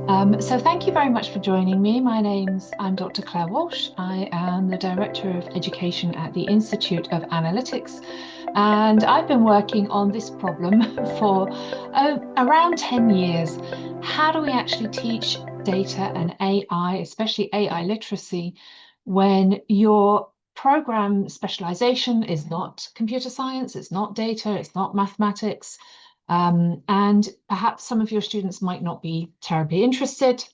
So thank you very much for joining me. I'm Dr. Claire Walsh. I am the Director of Education at the Institute of Analytics, and I've been working on this problem for around 10 years. How do we actually teach data and AI, especially AI literacy, when your program specialization is not computer science, it's not data, it's not mathematics, and perhaps some of your students might not be terribly interested.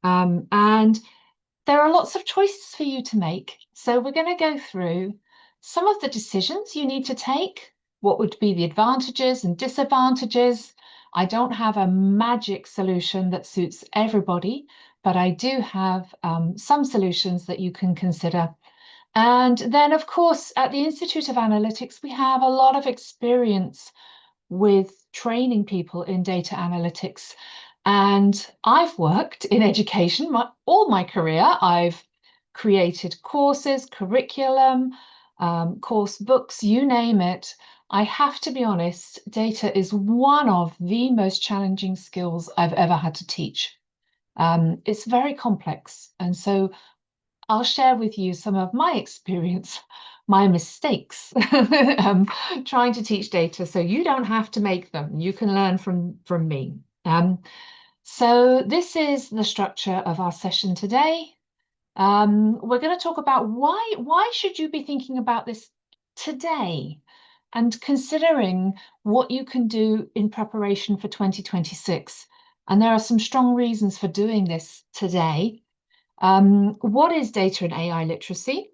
And there are lots of choices for you to make. So we're going to go through some of the decisions you need to take. What would be the advantages and disadvantages? I don't have a magic solution that suits everybody, but I do have some solutions that you can consider. And then, of course, at the Institute of Analytics, we have a lot of experience with training people in data analytics. And I've worked in education all my career. I've created courses, curriculum, course books, you name it. I have to be honest, data is one of the most challenging skills I've ever had to teach. It's very complex. And so I'll share with you some of my experience, my mistakes, trying to teach data so you don't have to make them. You can learn from me. So this is the structure of our session today. We're going to talk about why should you be thinking about this today and considering what you can do in preparation for 2026. And there are some strong reasons for doing this today. What is data and AI literacy?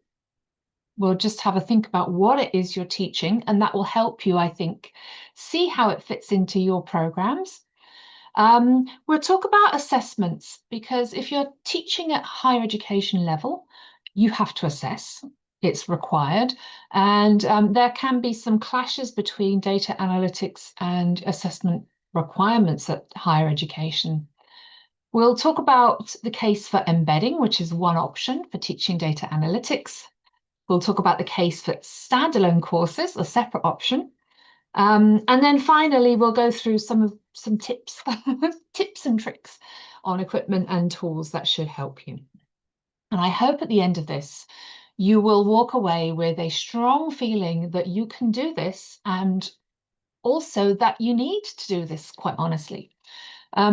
We'll just have a think about what it is you're teaching, and that will help you, I think, see how it fits into your programs. We'll talk about assessments, because if you're teaching at higher education level, you have to assess. It's required. And there can be some clashes between data analytics and assessment requirements at higher education. We'll talk about the case for embedding, which is one option for teaching data analytics. We'll talk about the case for standalone courses, a separate option. And then finally, we'll go through some tips, tips and tricks on equipment and tools that should help you. And I hope at the end of this, you will walk away with a strong feeling that you can do this, and also that you need to do this, quite honestly.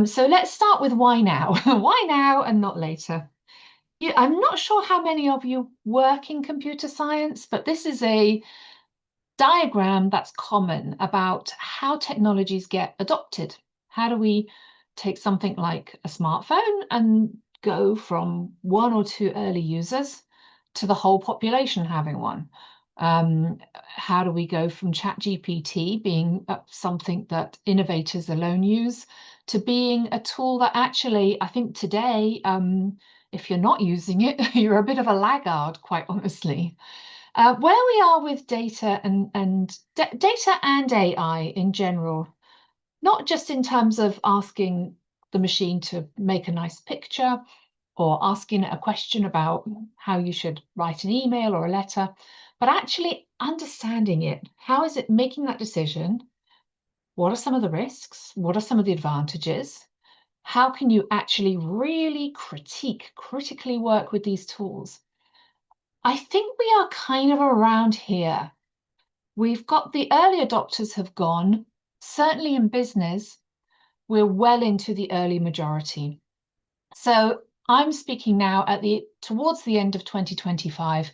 So let's start with why now? Why now and not later? Yeah, I'm not sure how many of you work in computer science, but this is a diagram that's common about how technologies get adopted. How do we take something like a smartphone and go from one or two early users to the whole population having one? How do we go from ChatGPT being something that innovators alone use to being a tool that actually, I think today, if you're not using it, you're a bit of a laggard, quite honestly. Where we are with data and data and AI in general, not just in terms of asking the machine to make a nice picture or asking it a question about how you should write an email or a letter, but actually understanding it. How is it making that decision? What are some of the risks? What are some of the advantages? How can you actually really critically work with these tools? I think we are kind of around here. We've got the early adopters have gone. Certainly in business, we're well into the early majority. So I'm speaking now towards the end of 2025.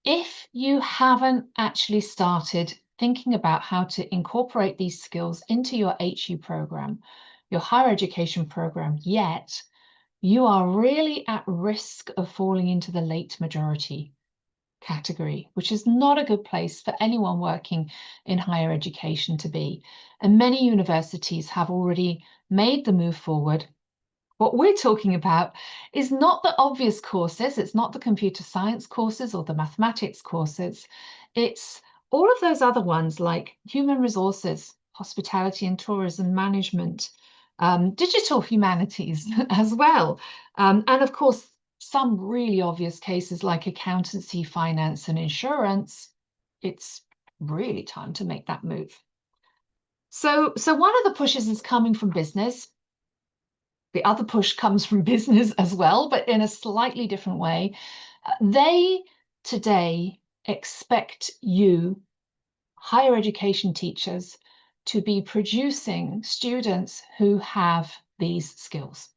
If you haven't actually started thinking about how to incorporate these skills into your HU program, your higher education program yet, you are really at risk of falling into the late majority category, which is not a good place for anyone working in higher education to be. And many universities have already made the move forward. What we're talking about is not the obvious courses, it's not the computer science courses or the mathematics courses. It's all of those other ones like human resources, hospitality and tourism management, digital humanities as well. And of course, some really obvious cases like accountancy, finance, and insurance. It's really time to make that move. So one of the pushes is coming from business. the other push comes from business as well, but in a slightly different way. They today expect you, higher education teachers, to be producing students who have these skills.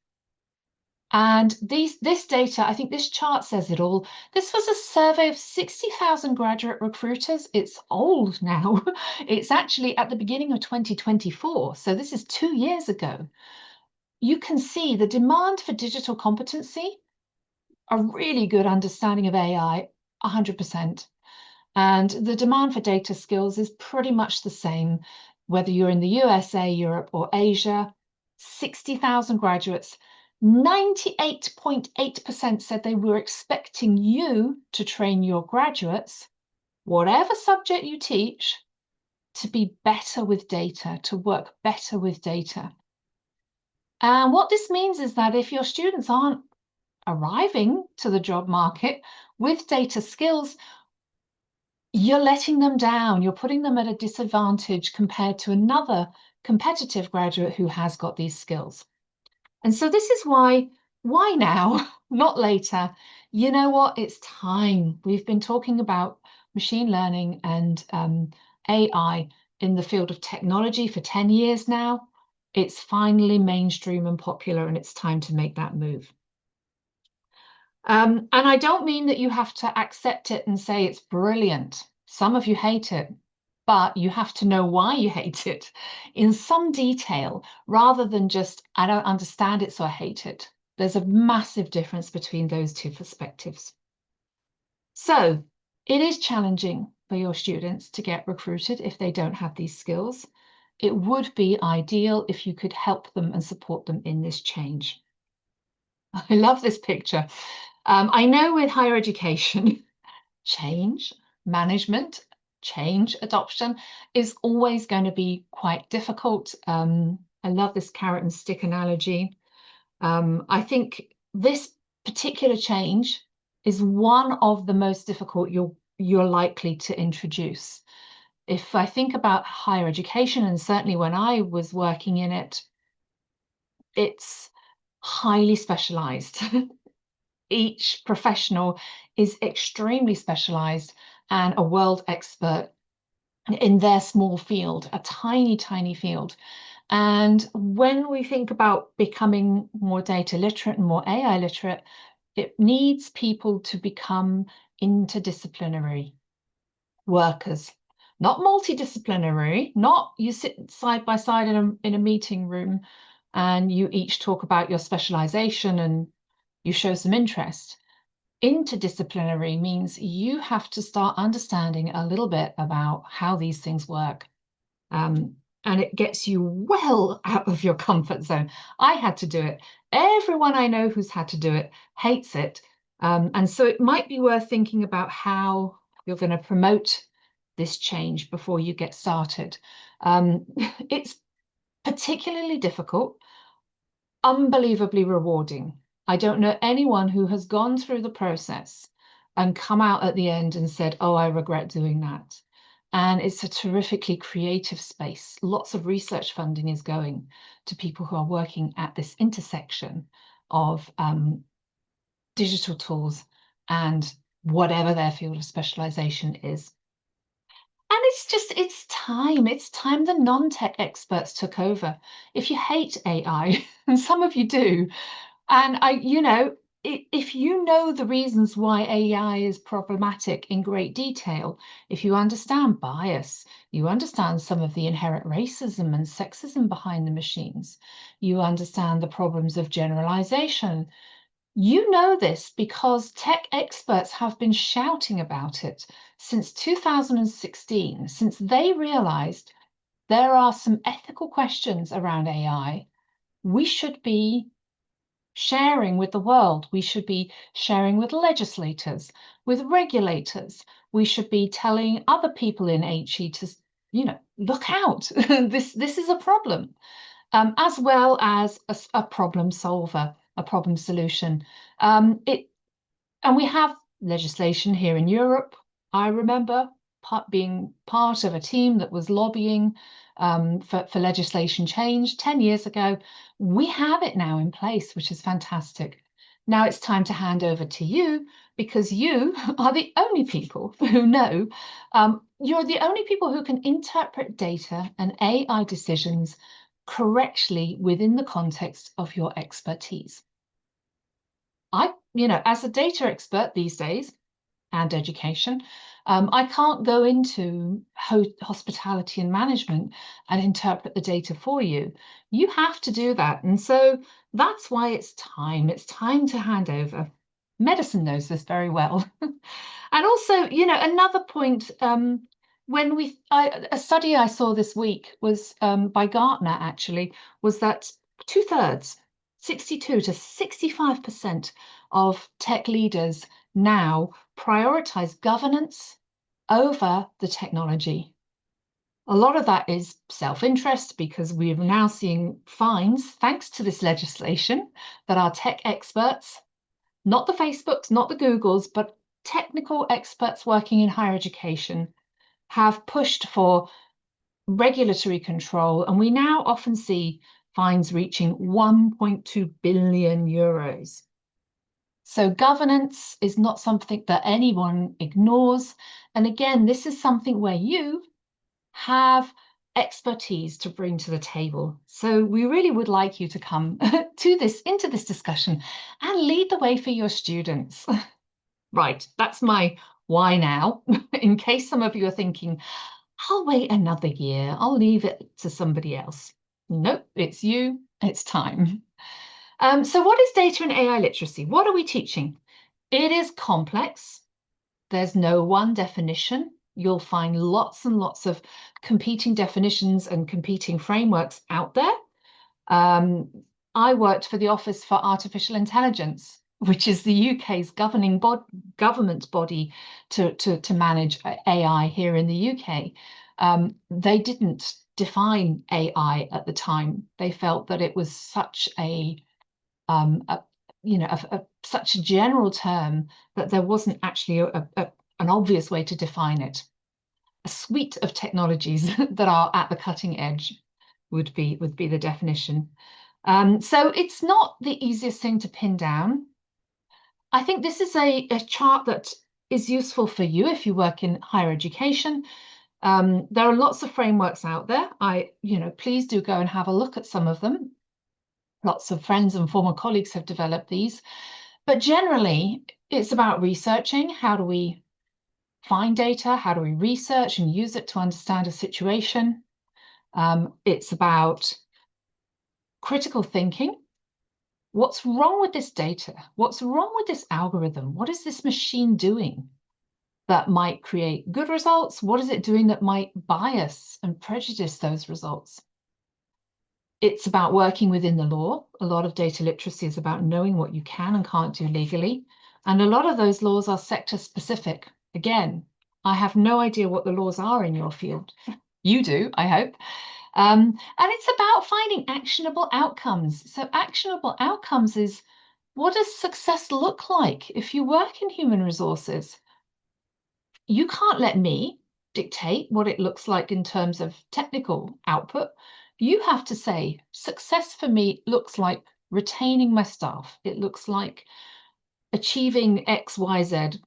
And this data, I think this chart says it all. This was a survey of 60,000 graduate recruiters. It's old now. It's actually at the beginning of 2024. So this is 2 years ago. You can see the demand for digital competency, a really good understanding of AI, 100%. And the demand for data skills is pretty much the same, whether you're in the USA, Europe, or Asia. 60,000 graduates, 98.8% said they were expecting you to train your graduates, whatever subject you teach, to be better with data, to work better with data. And what this means is that if your students aren't arriving to the job market with data skills, you're letting them down. You're putting them at a disadvantage compared to another competitive graduate who has got these skills. And so this is why now, not later? You know what? It's time. We've been talking about machine learning and AI in the field of technology for 10 years now. It's finally mainstream and popular, and it's time to make that move. And I don't mean that you have to accept it and say it's brilliant. Some of you hate it, but you have to know why you hate it in some detail rather than just, I don't understand it, so I hate it. There's a massive difference between those two perspectives. So it is challenging for your students to get recruited if they don't have these skills. It would be ideal if you could help them and support them in this change. I love this picture. I know with higher education, change management, change adoption is always going to be quite difficult. I love this carrot and stick analogy. I think this particular change is one of the most difficult you're likely to introduce. If I think about higher education, and certainly when I was working in it, it's highly specialized. Each professional is extremely specialized and a world expert in their small field, a tiny, tiny field. And when we think about becoming more data literate and more AI literate, it needs people to become interdisciplinary workers, not multidisciplinary, not you sit side by side in a meeting room and you each talk about your specialization and you show some interest. Interdisciplinary means you have to start understanding a little bit about how these things work. And it gets you well out of your comfort zone. I had to do it. Everyone I know who's had to do it hates it. And so it might be worth thinking about how you're going to promote this change before you get started. It's particularly difficult, unbelievably rewarding. I don't know anyone who has gone through the process and come out at the end and said, oh, I regret doing that. And it's a terrifically creative space. Lots of research funding is going to people who are working at this intersection of digital tools and whatever their field of specialization is. And it's time the non-tech experts took over. If you hate AI, and some of you do, and if you know the reasons why AI is problematic in great detail, if you understand bias, you understand some of the inherent racism and sexism behind the machines, you understand the problems of generalization. You know this because tech experts have been shouting about it since 2016, since they realized there are some ethical questions around AI we should be sharing with the world. We should be sharing with legislators, with regulators. We should be telling other people in HE to, look out. This is a problem, as well as a problem solver, a problem solution. And we have legislation here in Europe. I remember being part of a team that was lobbying for legislation change 10 years ago. We have it now in place, which is fantastic. Now it's time to hand over to you, because you are the only people who know. You're the only people who can interpret data and AI decisions correctly within the context of your expertise. As a data expert these days, and education, I can't go into hospitality and management and interpret the data for you. You have to do that. And so that's why it's time. It's time to hand over. Medicine knows this very well. And also, another point, a study I saw this week was by Gartner, actually, was that 2/3, 62 to 65% of tech leaders now prioritize governance over the technology. A lot of that is self-interest, because we're now seeing fines, thanks to this legislation, that our tech experts, not the Facebooks, not the Googles, but technical experts working in higher education, have pushed for regulatory control. And we now often see fines reaching 1.2 billion euros. So governance is not something that anyone ignores. And again, this is something where you have expertise to bring to the table. So we really would like you to come into this discussion and lead the way for your students. Right, that's my why now. In case some of you are thinking, I'll wait another year, I'll leave it to somebody else. Nope, it's you, it's time. So what is data and AI literacy? What are we teaching? It is complex. There's no one definition. You'll find lots and lots of competing definitions and competing frameworks out there. I worked for the Office for Artificial Intelligence, which is the UK's governing government body to manage AI here in the UK. They didn't define AI at the time. They felt that it was such such a general term that there wasn't actually an obvious way to define it. A suite of technologies that are at the cutting edge would be the definition. So it's not the easiest thing to pin down. I think this is a chart that is useful for you if you work in higher education. There are lots of frameworks out there. Please do go and have a look at some of them. Lots of friends and former colleagues have developed these. But generally, it's about researching. How do we find data? How do we research and use it to understand a situation? It's about critical thinking. What's wrong with this data? What's wrong with this algorithm? What is this machine doing that might create good results? What is it doing that might bias and prejudice those results? It's about working within the law. A lot of data literacy is about knowing what you can and can't do legally. And a lot of those laws are sector specific. Again, I have no idea what the laws are in your field. You do, I hope. And it's about finding actionable outcomes. So actionable outcomes is, what does success look like if you work in human resources? You can't let me dictate what it looks like in terms of technical output. You have to say, success for me looks like retaining my staff. It looks like achieving X, Y, Z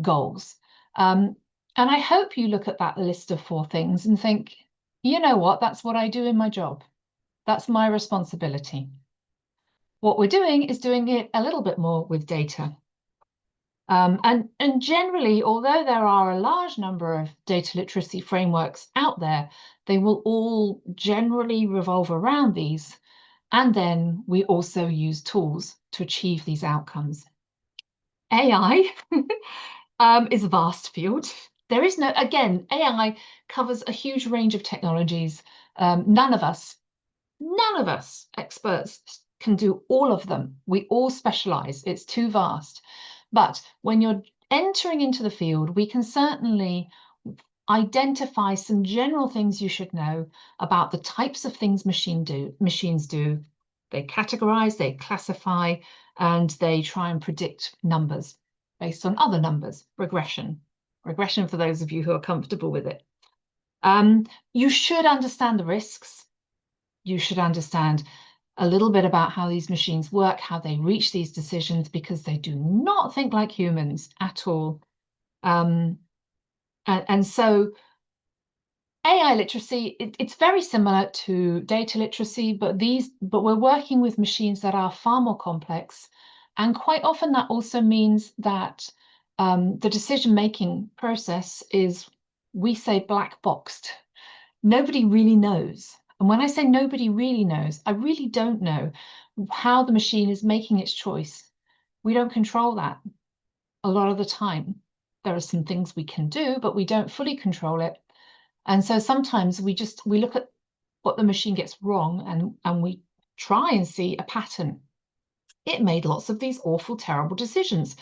goals. And I hope you look at that list of 4 things and think, you know what, that's what I do in my job. That's my responsibility. What we're doing is doing it a little bit more with data. And generally, although there are a large number of data literacy frameworks out there, they will all generally revolve around these. And then we also use tools to achieve these outcomes. AI is a vast field. There is no, again, AI covers a huge range of technologies. None of us experts can do all of them. We all specialize. It's too vast. But when you're entering into the field, we can certainly identify some general things you should know about the types of things machines do. They categorize, they classify, and they try and predict numbers based on other numbers, regression. regression for those of you who are comfortable with it. You should understand the risks. You should understand a little bit about how these machines work, how they reach these decisions, because they do not think like humans at all. And so AI literacy, it's very similar to data literacy, but we're working with machines that are far more complex. And quite often that also means that the decision-making process is, we say, black boxed. Nobody really knows. And when I say nobody really knows, I really don't know how the machine is making its choice. We don't control that a lot of the time. There are some things we can do, but we don't fully control it. And so sometimes we look at what the machine gets wrong and we try and see a pattern. It made lots of these awful, terrible decisions.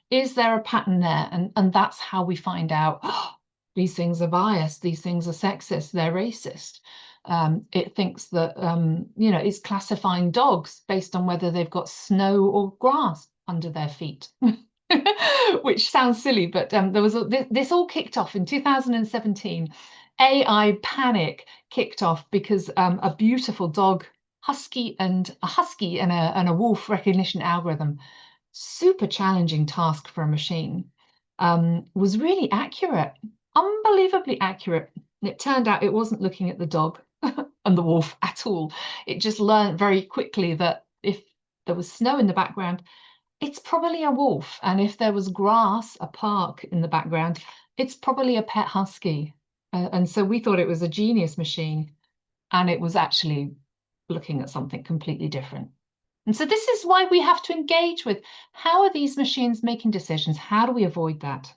Is there a pattern there? And that's how we find out, oh, these things are biased, these things are sexist, they're racist. It thinks that, it's classifying dogs based on whether they've got snow or grass under their feet. Which sounds silly, but this all kicked off in 2017. AI panic kicked off because a beautiful dog, a husky and a wolf recognition algorithm, super challenging task for a machine, was really accurate, unbelievably accurate. And it turned out it wasn't looking at the dog and the wolf at all. It just learned very quickly that if there was snow in the background, it's probably a wolf. And if there was grass, a park in the background, it's probably a pet husky. And so we thought it was a genius machine, and it was actually looking at something completely different. And so this is why we have to engage with, how are these machines making decisions? How do we avoid that?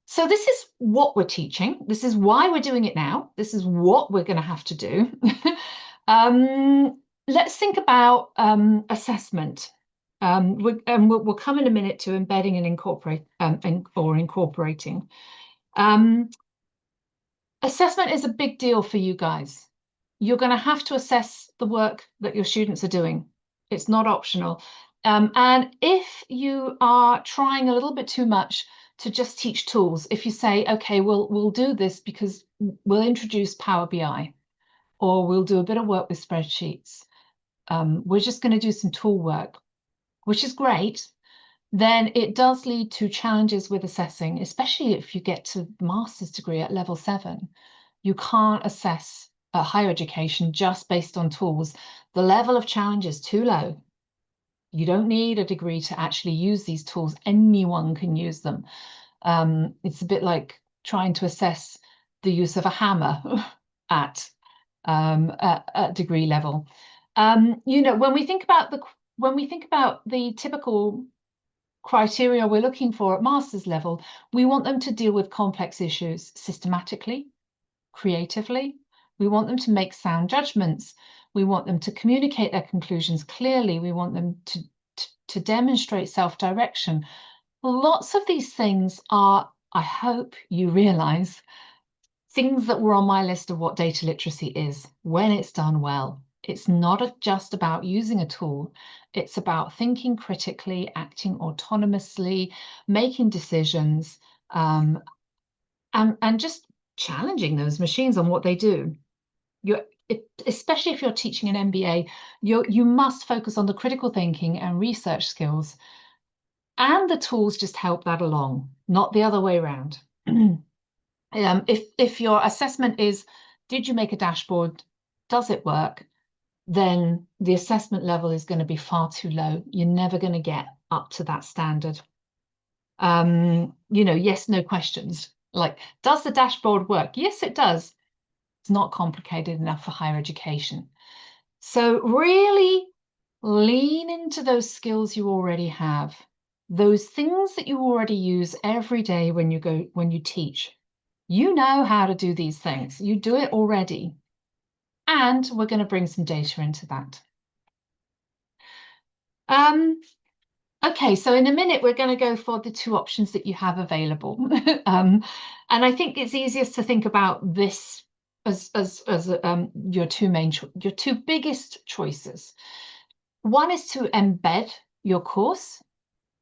So this is what we're teaching. This is why we're doing it now. This is what we're going to have to do. Let's think about assessment. We'll come in a minute to embedding and incorporating. Assessment is a big deal for you guys. You're going to have to assess the work that your students are doing. It's not optional. And if you are trying a little bit too much to just teach tools, if you say, okay, we'll do this because we'll introduce Power BI, or we'll do a bit of work with spreadsheets, we're just going to do some tool work, which is great, then it does lead to challenges with assessing, especially if you get to master's degree at level 7. You can't assess higher education just based on tools. The level of challenge is too low. You don't need a degree to actually use these tools. Anyone can use them. It's a bit like trying to assess the use of a hammer at degree level. When we think about the typical criteria we're looking for at master's level, we want them to deal with complex issues systematically, creatively. We want them to make sound judgments. We want them to communicate their conclusions clearly. We want them to demonstrate self-direction. Lots of these things are, I hope you realize, things that were on my list of what data literacy is when it's done well. It's not just about using a tool. It's about thinking critically, acting autonomously, making decisions, and just challenging those machines on what they do. Especially if you're teaching an MBA, you must focus on the critical thinking and research skills, and the tools just help that along, not the other way around. If your assessment is, did you make a dashboard? Does it work? Then the assessment level is going to be far too low. You're never going to get up to that standard. Yes, no questions. Like, does the dashboard work? Yes, it does. It's not complicated enough for higher education. So really lean into those skills you already have, those things that you already use every day when you teach. You know how to do these things. You do it already. And we're going to bring some data into that. Okay, so in a minute, we're going to go for the two options that you have available. And I think it's easiest to think about this as your two biggest choices. One is to embed your course.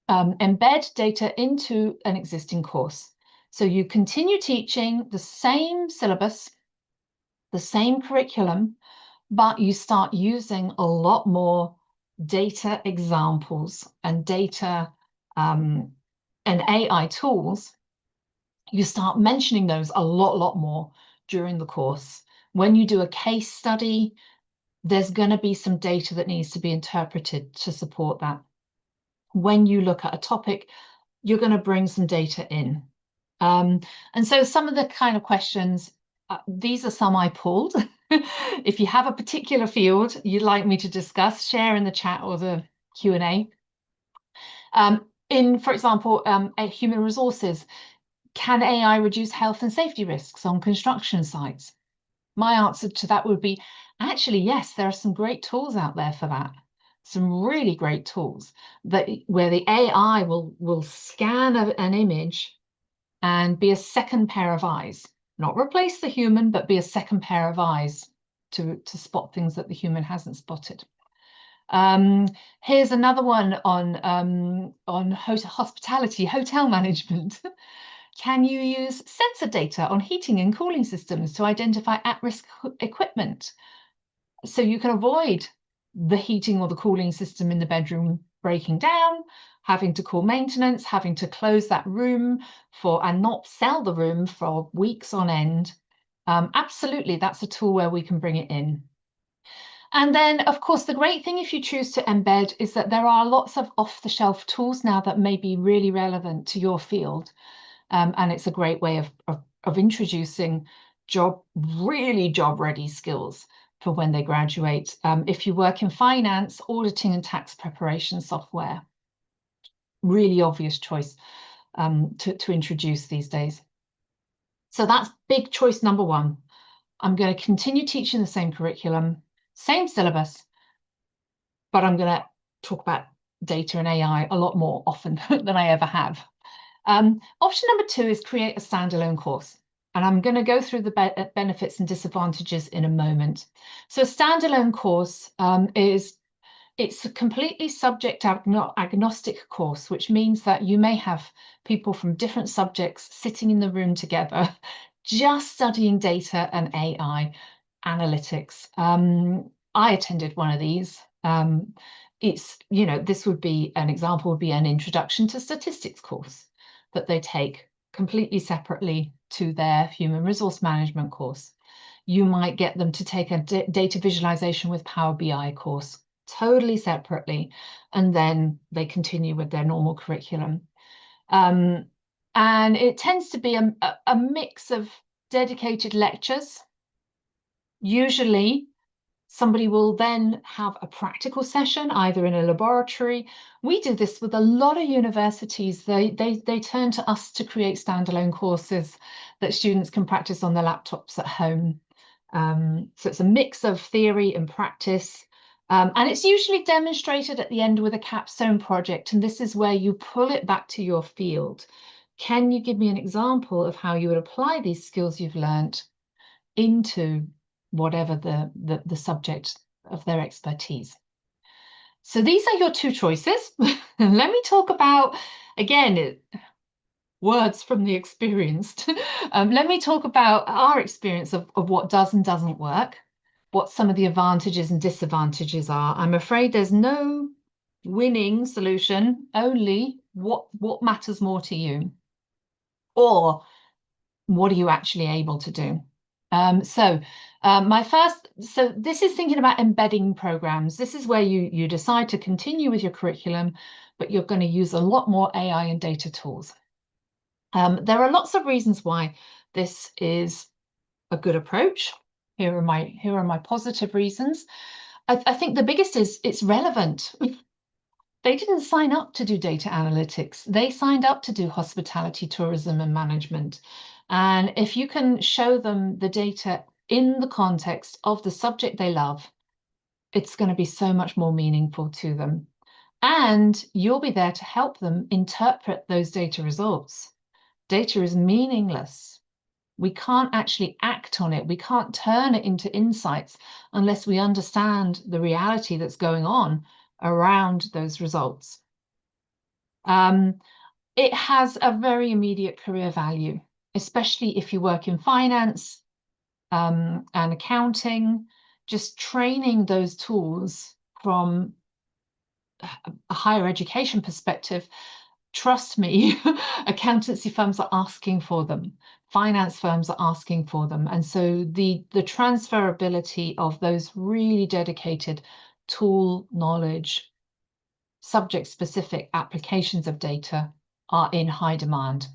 embed data into an existing course. So you continue teaching the same syllabus, the same curriculum, but you start using a lot more data examples and data and AI tools. You start mentioning those a lot more during the course. When you do a case study, there's going to be some data that needs to be interpreted to support that. When you look at a topic, you're going to bring some data in. And so some of the kind of questions, these are some I pulled. If you have a particular field you'd like me to discuss, share in the chat or the Q&A. For example, human resources, can AI reduce health and safety risks on construction sites? My answer to that would be, actually, yes, there are some great tools out there for that. Some really great tools where the AI will scan an image and be a second pair of eyes, not replace the human, but be a second pair of eyes to spot things that the human hasn't spotted. Here's another one on hospitality, hotel management. Can you use sensor data on heating and cooling systems to identify at-risk equipment so you can avoid the heating or the cooling system in the bedroom breaking down, having to call maintenance, having to close that room and not sell the room for weeks on end? Absolutely, that's a tool where we can bring it in. And then, of course, the great thing if you choose to embed is that there are lots of off-the-shelf tools now that may be really relevant to your field. And it's a great way of introducing really job-ready skills for when they graduate. If you work in finance, auditing and tax preparation software, really obvious choice to introduce these days. So that's big choice number one. I'm going to continue teaching the same curriculum, same syllabus, but I'm going to talk about data and AI a lot more often than I ever have. Option number two is create a standalone course. And I'm going to go through the benefits and disadvantages in a moment. So a standalone course it's a completely subject agnostic course, which means that you may have people from different subjects sitting in the room together, just studying data and AI analytics. I attended one of these. This would be an example, would be an introduction to statistics course that they take completely separately to their human resource management course. You might get them to take a data visualization with Power BI course totally separately, and then they continue with their normal curriculum. And it tends to be a mix of dedicated lectures. Usually somebody will then have a practical session, either in a laboratory. We do this with a lot of universities. They turn to us to create standalone courses that students can practice on their laptops at home. So it's a mix of theory and practice. And it's usually demonstrated at the end with a capstone project. And this is where you pull it back to your field. Can you give me an example of how you would apply these skills you've learned into whatever the subject of their expertise? So these are your two choices. Let me talk about, again, words from the experienced. Let me talk about our experience of what does and doesn't work, what some of the advantages and disadvantages are. I'm afraid there's no winning solution, only what matters more to you, or what are you actually able to do? So this is thinking about embedding programs. This is where you decide to continue with your curriculum, but you're going to use a lot more AI and data tools. There are lots of reasons why this is a good approach. Here are my positive reasons. I think the biggest is it's relevant. They didn't sign up to do data analytics. They signed up to do hospitality, tourism, and management. And if you can show them the data in the context of the subject they love, it's going to be so much more meaningful to them. And you'll be there to help them interpret those data results. Data is meaningless. We can't actually act on it. We can't turn it into insights unless we understand the reality that's going on around those results. It has a very immediate career value, especially if you work in finance and accounting. Just training those tools from a higher education perspective, trust me, accountancy firms are asking for them, finance firms are asking for them. And so the transferability of those really dedicated tool knowledge, subject-specific applications of data are in high demand.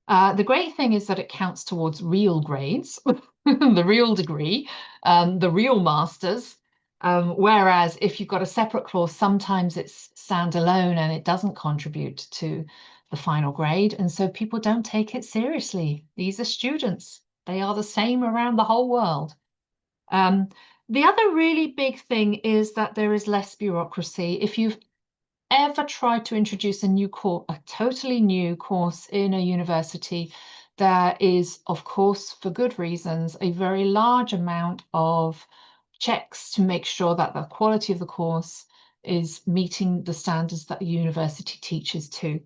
The great thing is that it counts towards real grades, the real degree, the real masters. Whereas if you've got a separate course, sometimes it's standalone and it doesn't contribute to the final grade. And so people don't take it seriously. These are students. They are the same around the whole world. The other really big thing is that there is less bureaucracy. If you've ever tried to introduce a new course, a totally new course in a university, there is, of course, for good reasons, a very large amount of checks to make sure that the quality of the course is meeting the standards that the university teaches to.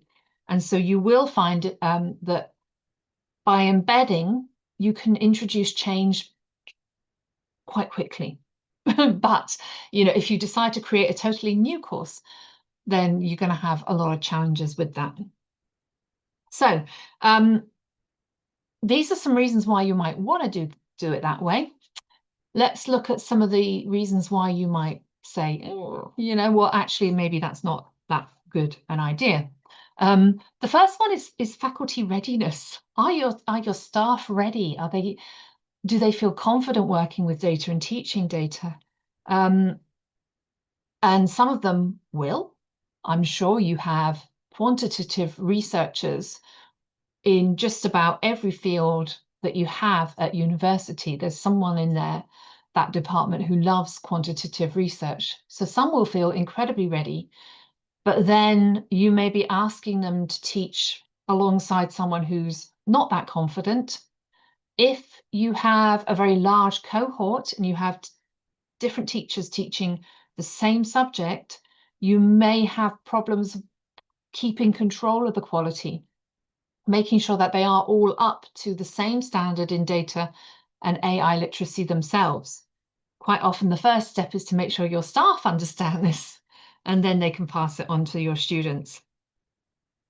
And so you will find that by embedding, you can introduce change quite quickly. But, you know, if you decide to create a totally new course, then you're going to have a lot of challenges with that. So these are some reasons why you might want to do it that way. Let's look at some of the reasons why you might say, oh, you know, well, actually, maybe that's not that good an idea. The first one is faculty readiness. Are your staff ready? Do they feel confident working with data and teaching data? And some of them will. I'm sure you have quantitative researchers in just about every field that you have at university. There's someone in that department who loves quantitative research. So some will feel incredibly ready, but then you may be asking them to teach alongside someone who's not that confident. If you have a very large cohort and you have different teachers teaching the same subject, you may have problems keeping control of the quality, making sure that they are all up to the same standard in data and AI literacy themselves. Quite often, the first step is to make sure your staff understand this, and then they can pass it on to your students.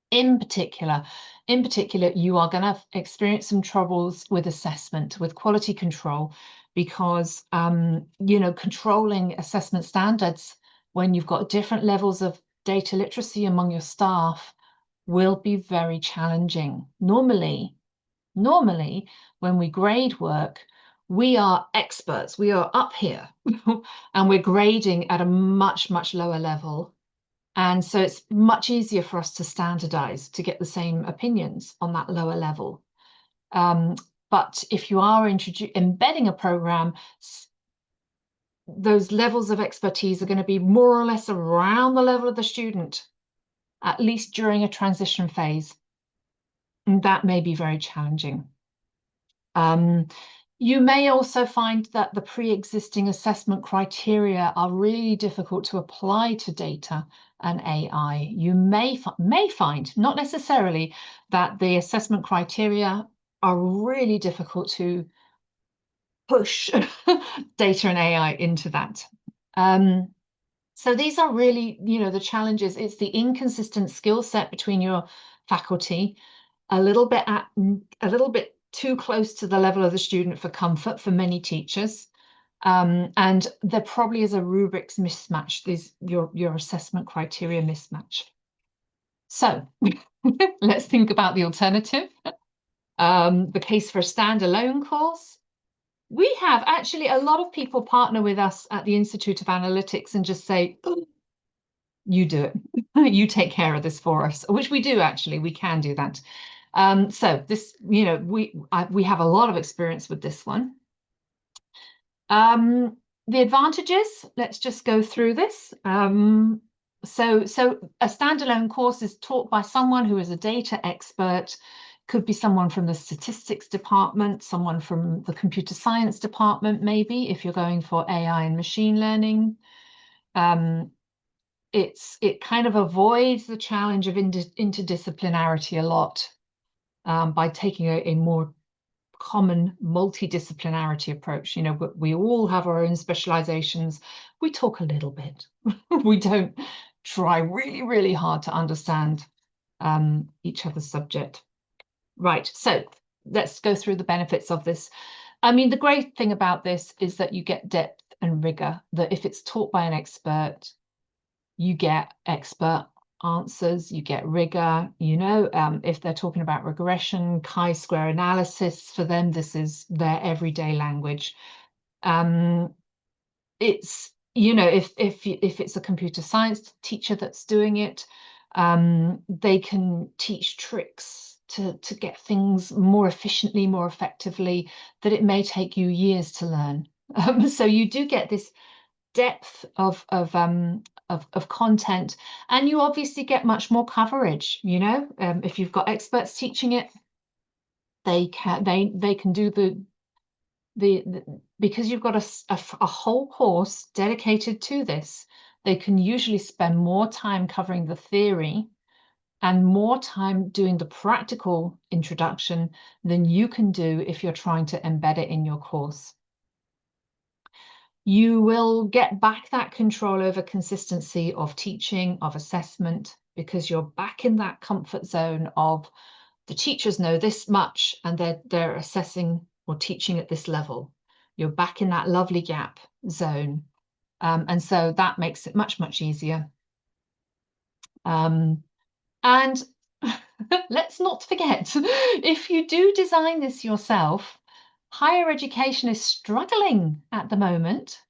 In particular, you are going to experience some troubles with assessment, with quality control, because you know, controlling assessment standards when you've got different levels of data literacy among your staff will be very challenging. Normally, when we grade work, we are experts. We are up here and we're grading at a much, much lower level. And so it's much easier for us to standardize to get the same opinions on that lower level. But if you are embedding a program, those levels of expertise are going to be more or less around the level of the student, at least during a transition phase. And that may be very challenging. You may also find that the pre-existing assessment criteria are really difficult to apply to data and AI. You may find, not necessarily, that the assessment criteria are really difficult to push data and AI into that. So these are really, you know, the challenges. It's the inconsistent skill set between your faculty, a little bit too close to the level of the student for comfort for many teachers. And there probably is a rubrics mismatch, your assessment criteria mismatch. So let's think about the alternative. The case for a standalone course. We have actually a lot of people partner with us at the Institute of Analytics and just say, oh, you do it. You take care of this for us, which we do actually. We can do that. So this, you know, we have a lot of experience with this one. The advantages, let's just go through this. So a standalone course is taught by someone who is a data expert, could be someone from the statistics department, someone from the computer science department, maybe, if you're going for AI and machine learning. it kind of avoids the challenge of interdisciplinarity a lot, by taking a more common multidisciplinarity approach. You know, we all have our own specializations. We talk a little bit. We don't try really, really hard to understand each other's subject. Right, so let's go through the benefits of this. I mean, the great thing about this is that you get depth and rigor, that if it's taught by an expert, you get expert answers, you get rigor, you know, if they're talking about regression, chi-square analysis, for them, this is their everyday language. It's, you know, if it's a computer science teacher that's doing it, they can teach tricks to get things more efficiently, more effectively, that it may take you years to learn. So you do get this depth of content, and you obviously get much more coverage. You know, if you've got experts teaching it, they can do because you've got a whole course dedicated to this. They can usually spend more time covering the theory and more time doing the practical introduction than you can do if you're trying to embed it in your course. You will get back that control over consistency of teaching, of assessment, because you're back in that comfort zone of the teachers know this much and they're assessing or teaching at this level. You're back in that lovely gap zone. And so that makes it much, much easier. And let's not forget, if you do design this yourself, higher education is struggling at the moment.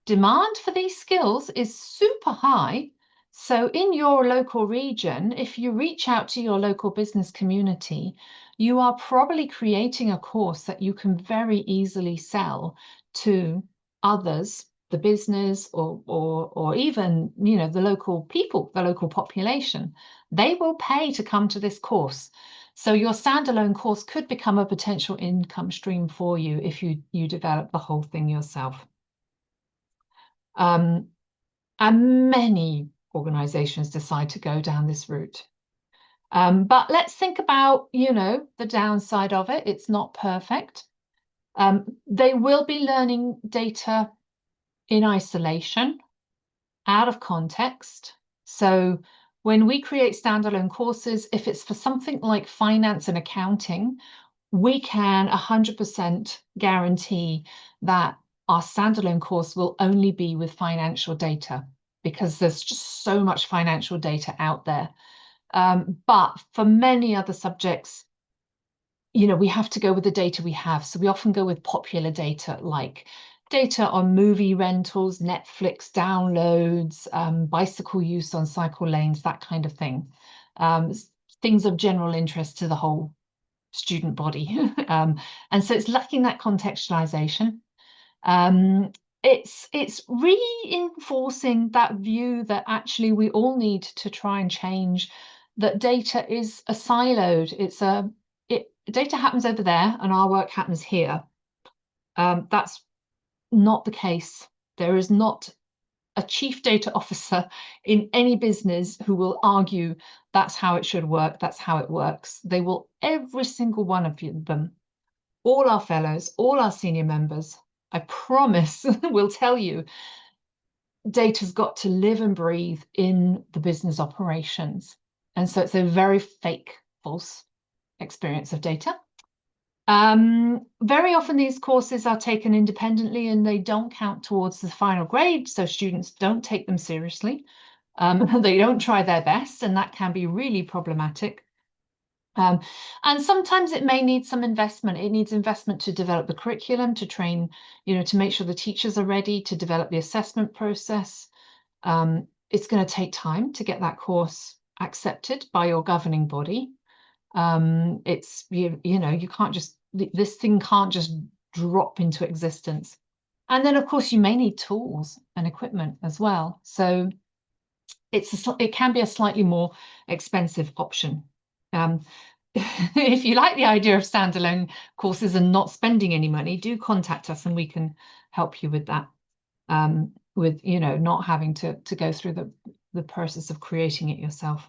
Demand for these skills is super high. So in your local region, if you reach out to your local business community, you are probably creating a course that you can very easily sell to others, the business or even, you know, the local people, the local population. They will pay to come to this course. So your standalone course could become a potential income stream for you if you develop the whole thing yourself. And many organizations decide to go down this route. But let's think about, you know, the downside of it. It's not perfect. They will be learning data in isolation, out of context. So when we create standalone courses, if it's for something like finance and accounting, we can 100% guarantee that our standalone course will only be with financial data, because there's just so much financial data out there. But for many other subjects, you know, we have to go with the data we have. So we often go with popular data, like data on movie rentals, Netflix downloads, bicycle use on cycle lanes, that kind of thing. Things of general interest to the whole student body. And so it's lacking that contextualization. It's reinforcing that view that actually we all need to try and change, that data is a siloed. Data happens over there and our work happens here. That's not the case. There is not a chief data officer in any business who will argue that's how it should work, that's how it works. They will, every single one of them, all our fellows, all our senior members, I promise, will tell you data's got to live and breathe in the business operations. And so it's a very fake, false experience of data. Very often these courses are taken independently and they don't count towards the final grade, so students don't take them seriously. They don't try their best, and that can be really problematic. And sometimes it may need some investment. It needs investment to develop the curriculum, to train, you know, to make sure the teachers are ready, to develop the assessment process. It's going to take time to get that course accepted by your governing body. It's, you know, you can't just, this thing can't just drop into existence. And then, of course, you may need tools and equipment as well. So it can be a slightly more expensive option. If you like the idea of standalone courses and not spending any money, do contact us and we can help you with that. With, you know, not having to go through the process of creating it yourself.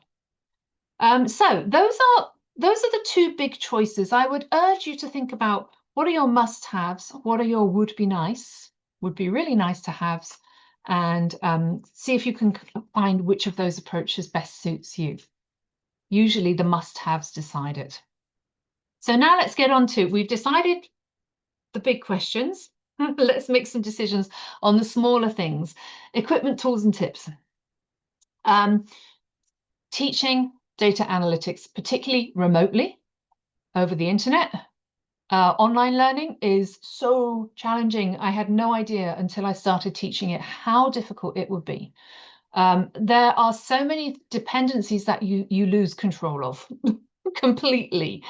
So those are the two big choices. I would urge you to think about, what are your must-haves, what are your would be really nice to haves, and see if you can find which of those approaches best suits you. Usually the must-haves decide it. So now let's get on to, we've decided the big questions. Let's make some decisions on the smaller things. Equipment, tools, and tips. Teaching data analytics, particularly remotely over the internet. Online learning is so challenging. I had no idea until I started teaching it how difficult it would be. There are so many dependencies that you lose control of completely.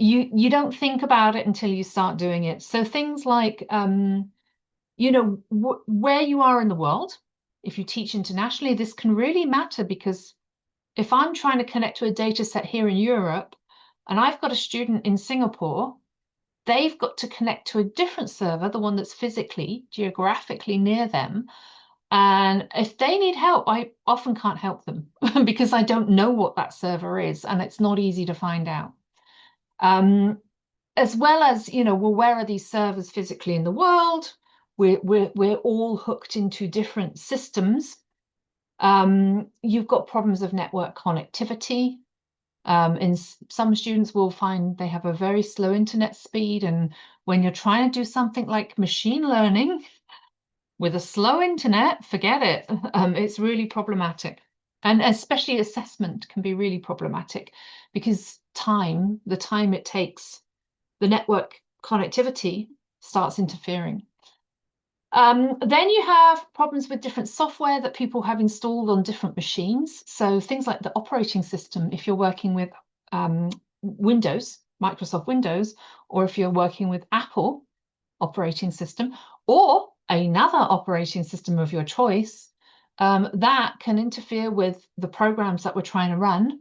You don't think about it until you start doing it. So things like, you know, where you are in the world. If you teach internationally, this can really matter, because if I'm trying to connect to a data set here in Europe and I've got a student in Singapore, they've got to connect to a different server, the one that's physically, geographically near them. And if they need help, I often can't help them because I don't know what that server is, and it's not easy to find out. As well as, you know, well, where are these servers physically in the world? We're all hooked into different systems. You've got problems of network connectivity. And some students will find they have a very slow internet speed, and when you're trying to do something like machine learning with a slow internet, forget it. It's really problematic. And especially assessment can be really problematic, because the time it takes, the network connectivity starts interfering. Then you have problems with different software that people have installed on different machines. So things like the operating system, if you're working with Windows, Microsoft Windows, or if you're working with Apple operating system, or another operating system of your choice, that can interfere with the programs that we're trying to run.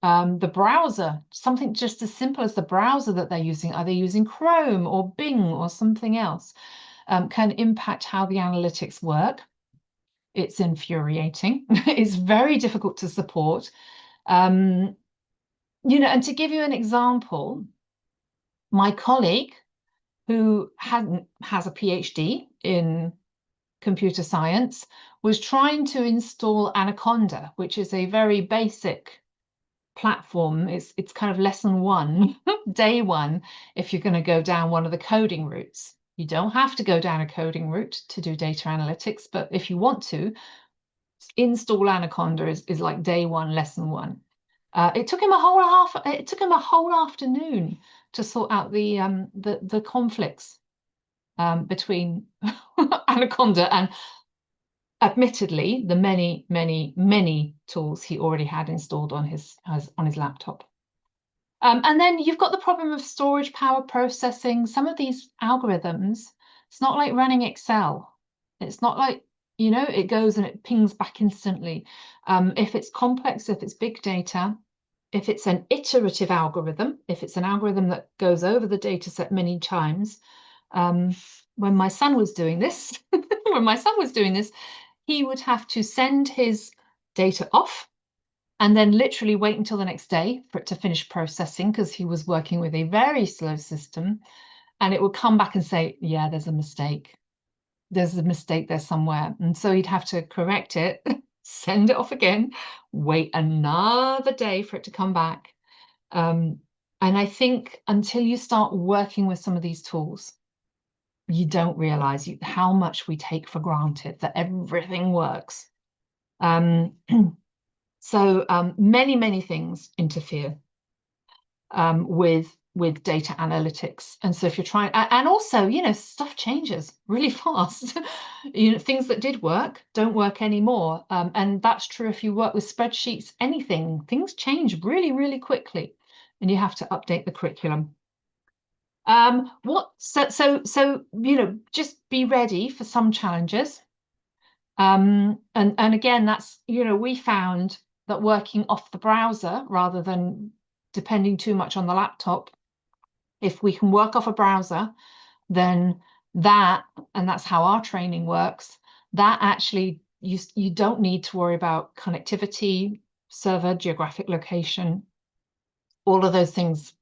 The browser, something just as simple as the browser that they're using. Are they using Chrome or Bing or something else? Can impact how the analytics work. It's infuriating. It's very difficult to support. You know, and to give you an example, my colleague, who has a PhD in computer science, was trying to install Anaconda, which is a very basic platform. It's kind of lesson one, day one, if you're going to go down one of the coding routes. You don't have to go down a coding route to do data analytics, but if you want to, install Anaconda is like day one, lesson one. It took him a whole afternoon to sort out the conflicts between Anaconda and, admittedly, the many tools he already had installed on his laptop. And then you've got the problem of storage power processing. Some of these algorithms, it's not like running Excel. It's not like, you know, it goes and it pings back instantly. If it's complex, if it's big data, if it's an iterative algorithm, if it's an algorithm that goes over the data set many times. When my son was doing this, he would have to send his data off and then literally wait until the next day for it to finish processing, because he was working with a very slow system, and it would come back and say, yeah, there's a mistake. There's a mistake there somewhere. And so he'd have to correct it, send it off again, wait another day for it to come back. And I think until you start working with some of these tools, you don't realize how much we take for granted that everything works. So many things interfere with data analytics. And so if you're trying, and also, you know, stuff changes really fast. You know, things that did work don't work anymore. And that's true if you work with spreadsheets, anything, things change really quickly, and you have to update the curriculum. So you know, just be ready for some challenges. And again, that's, you know, we found that working off the browser rather than depending too much on the laptop, if we can work off a browser, then and that's how our training works, that actually, you don't need to worry about connectivity, server, geographic location, all of those things.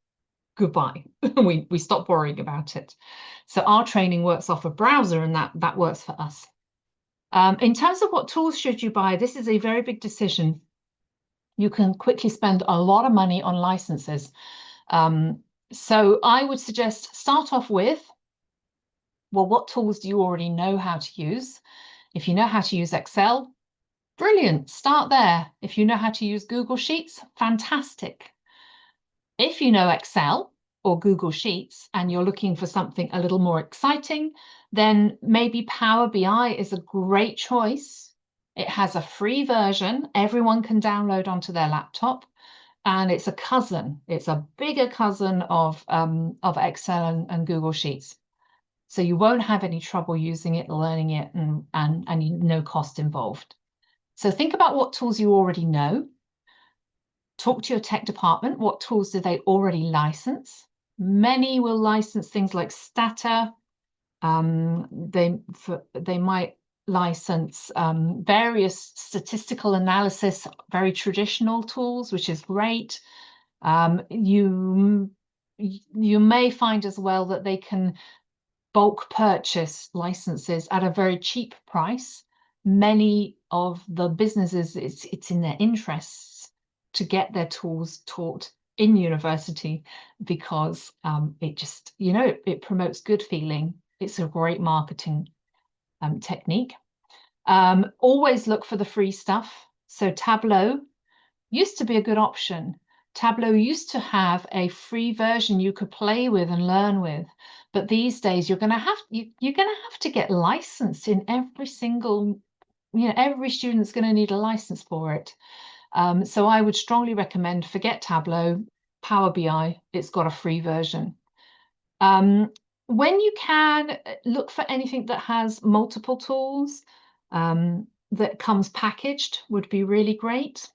Goodbye. we stop worrying about it. So our training works off a browser, and that works for us. In terms of what tools should you buy, this is a very big decision. You can quickly spend a lot of money on licenses. So I would suggest start off with, well, what tools do you already know how to use? If you know how to use Excel, brilliant, start there. If you know how to use Google Sheets, fantastic. If you know Excel or Google Sheets and you're looking for something a little more exciting, then maybe Power BI is a great choice. It has a free version everyone can download onto their laptop, and it's a cousin. It's a bigger cousin of Excel and Google Sheets. So you won't have any trouble using it, learning it, and no cost involved. So think about what tools you already know. Talk to your tech department. What tools do they already license? Many will license things like Stata. They might license various statistical analysis, very traditional tools, which is great. You may find as well that they can bulk purchase licenses at a very cheap price. Many of the businesses, it's in their interests to get their tools taught in university, because it just, it promotes good feeling. It's a great marketing technique. Always look for the free stuff. So Tableau used to be a good option. Tableau used to have a free version you could play with and learn with, but these days you're going to have to get licensed in every single, every student's going to need a license for it. So I would strongly recommend forget Tableau, Power BI. It's got a free version. When you can, look for anything that has multiple tools that comes packaged would be really great.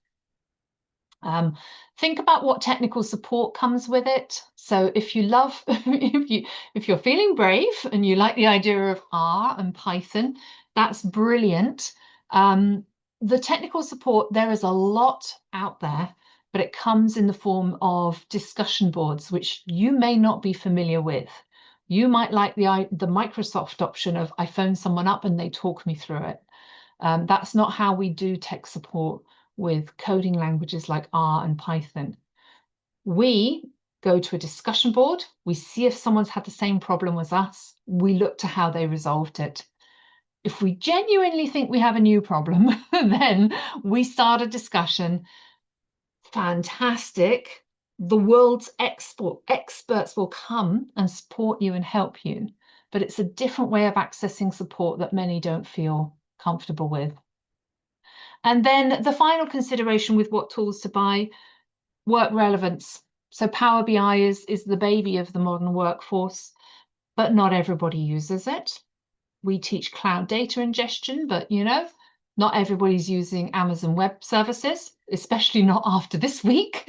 Think about what technical support comes with it. So if you love, if you're feeling brave and you like the idea of R and Python, that's brilliant. The technical support, there is a lot out there, but it comes in the form of discussion boards, which you may not be familiar with. You might like the Microsoft option of I phone someone up and they talk me through it. That's not how we do tech support with coding languages like R and Python. We go to a discussion board, we see if someone's had the same problem as us, we look to how they resolved it. If we genuinely think we have a new problem, then we start a discussion. Fantastic. The world's experts will come and support you and help you, but it's a different way of accessing support that many don't feel comfortable with. And then the final consideration with what tools to buy, work relevance. So Power BI is the baby of the modern workforce, but not everybody uses it. We teach cloud data ingestion, but not everybody's using Amazon Web Services, especially not after this week.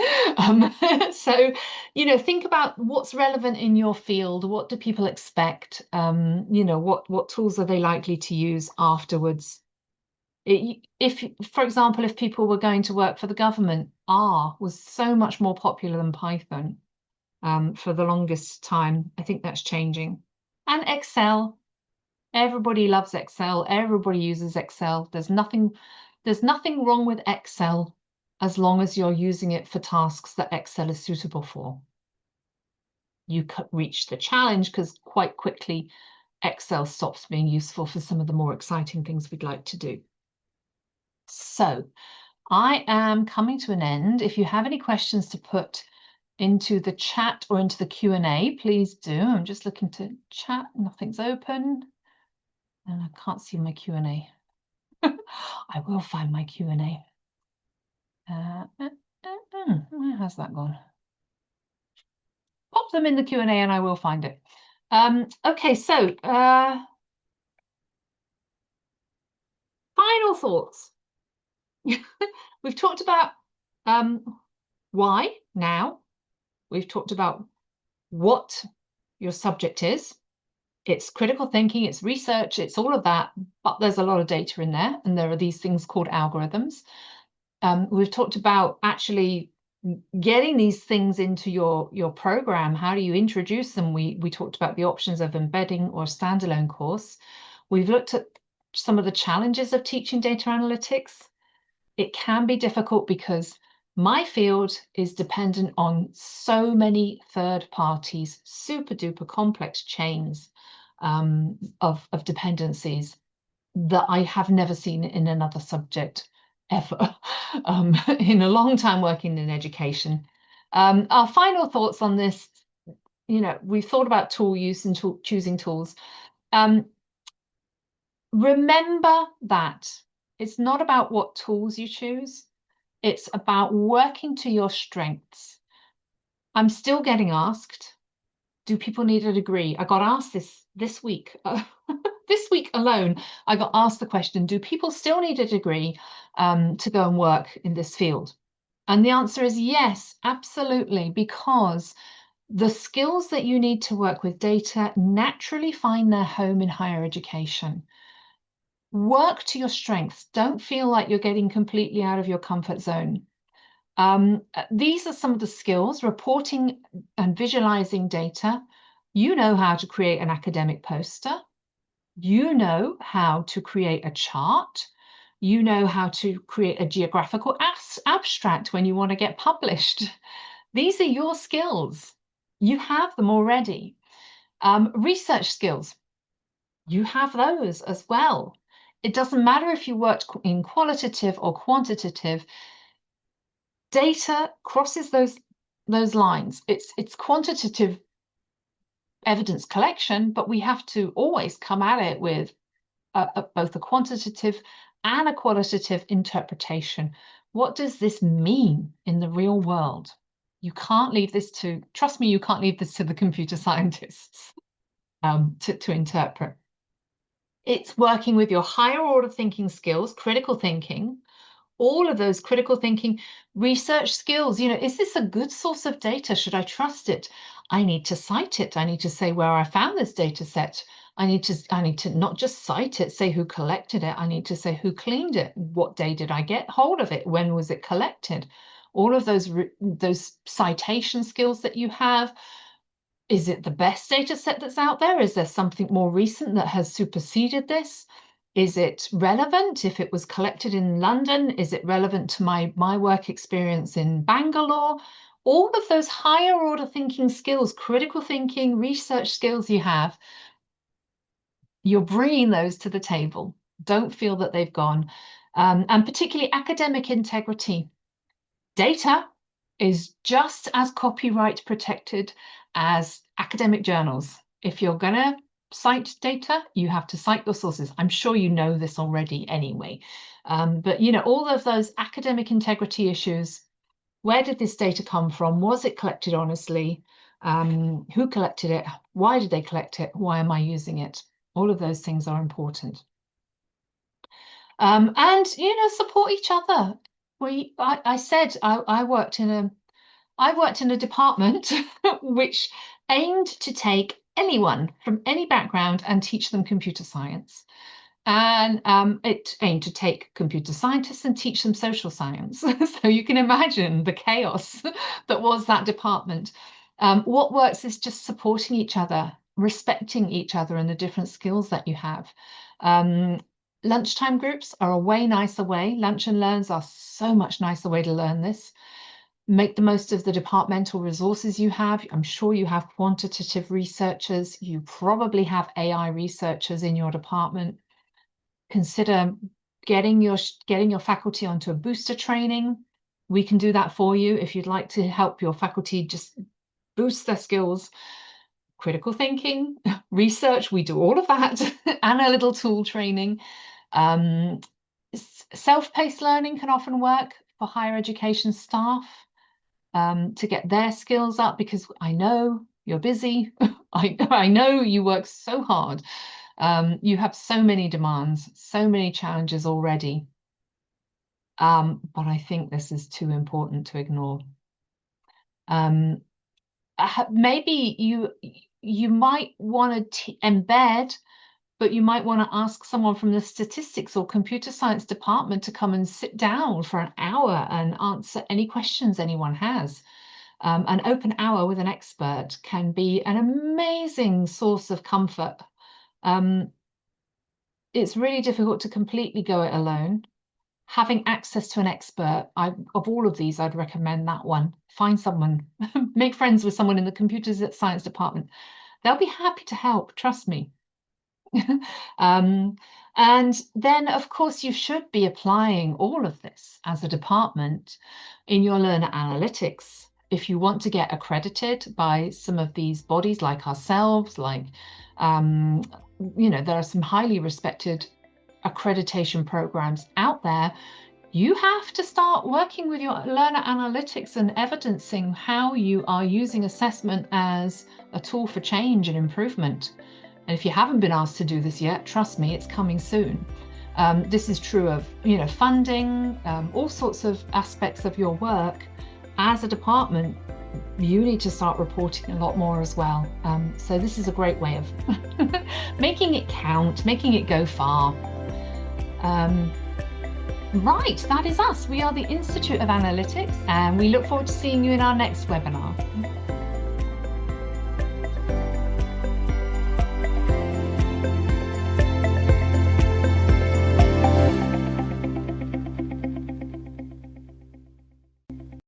So, think about what's relevant in your field. What do people expect? What tools are they likely to use afterwards? For example, if people were going to work for the government, R was so much more popular than Python for the longest time. I think that's changing. And Excel. Everybody loves Excel. Everybody uses Excel. There's nothing wrong with Excel as long as you're using it for tasks that Excel is suitable for. You could reach the challenge because quite quickly Excel stops being useful for some of the more exciting things we'd like to do. So I am coming to an end. If you have any questions to put into the chat or into the Q&A, please do. I'm just looking to chat. Nothing's open. And I can't see my Q&A. I will find my Q&A. Where has that gone? Pop them in the Q&A and I will find it. Okay, so final thoughts. We've talked about why now. We've talked about what your subject is. It's critical thinking, it's research, it's all of that, but there's a lot of data in there, and there are these things called algorithms. We've talked about actually getting these things into your program. How do you introduce them? We talked about the options of embedding or standalone course. We've looked at some of the challenges of teaching data analytics. It can be difficult because my field is dependent on so many third parties, super duper complex chains of dependencies that I have never seen in another subject ever in a long time working in education. Our final thoughts on this, we've thought about tool use and choosing tools. Remember that it's not about what tools you choose. It's about working to your strengths. I'm still getting asked, do people need a degree? I got asked this week. This week alone, I got asked the question, do people still need a degree to go and work in this field? And the answer is yes, absolutely, because the skills that you need to work with data naturally find their home in higher education. Work to your strengths. Don't feel like you're getting completely out of your comfort zone. These are some of the skills: reporting and visualizing data. You know how to create an academic poster. You know how to create a chart. You know how to create a geographical abstract when you want to get published. These are your skills. You have them already. Research skills, you have those as well. It doesn't matter if you worked in qualitative or quantitative. Data crosses those lines. It's quantitative evidence collection, but we have to always come at it with both a quantitative and a qualitative interpretation. What does this mean in the real world? You can't leave this to, trust me, you can't leave this to the computer scientists to interpret. It's working with your higher order thinking skills, critical thinking, all of those critical thinking research skills. Is this a good source of data? Should I trust it? I need to cite it. I need to say where I found this data set. I need to not just cite it, say who collected it. I need to say who cleaned it. What day did I get hold of it? When was it collected? All of those citation skills that you have. Is it the best data set that's out there? Is there something more recent that has superseded this? Is it relevant if it was collected in London? Is it relevant to my work experience in Bangalore? All of those higher order thinking skills, critical thinking, research skills you have, you're bringing those to the table. Don't feel that they've gone. And particularly academic integrity. Data is just as copyright protected as academic journals. If you're going to cite data, you have to cite your sources. I'm sure you know this already anyway. But all of those academic integrity issues, where did this data come from? Was it collected honestly? Who collected it? Why did they collect it? Why am I using it? All of those things are important. And support each other. I said I worked in a department which aimed to take anyone from any background and teach them computer science. And it aimed to take computer scientists and teach them social science. So you can imagine the chaos that was that department. What works is just supporting each other, respecting each other and the different skills that you have. Lunchtime groups are a way nicer way. Lunch and learns are so much nicer way to learn this. Make the most of the departmental resources you have. I'm sure you have quantitative researchers. You probably have AI researchers in your department. Consider getting your faculty onto a booster training. We can do that for you if you'd like to help your faculty just boost their skills. Critical thinking, research, we do all of that, and a little tool training. Self-paced learning can often work for higher education staff to get their skills up, because I know you're busy. I know you work so hard. You have so many demands, so many challenges already. But I think this is too important to ignore. Maybe you might want to embed, but you might want to ask someone from the statistics or computer science department to come and sit down for an hour and answer any questions anyone has. An open hour with an expert can be an amazing source of comfort. It's really difficult to completely go it alone. Having access to an expert, of all of these, I'd recommend that one. Find someone, make friends with someone in the computer science department. They'll be happy to help, trust me. And then, of course, you should be applying all of this as a department in your learner analytics. If you want to get accredited by some of these bodies like ourselves, like, there are some highly respected accreditation programs out there, you have to start working with your learner analytics and evidencing how you are using assessment as a tool for change and improvement. And if you haven't been asked to do this yet, trust me, it's coming soon. This is true of, funding, all sorts of aspects of your work. As a department, you need to start reporting a lot more as well. So this is a great way of making it count, making it go far. Right, that is us. We are the Institute of Analytics, and we look forward to seeing you in our next webinar.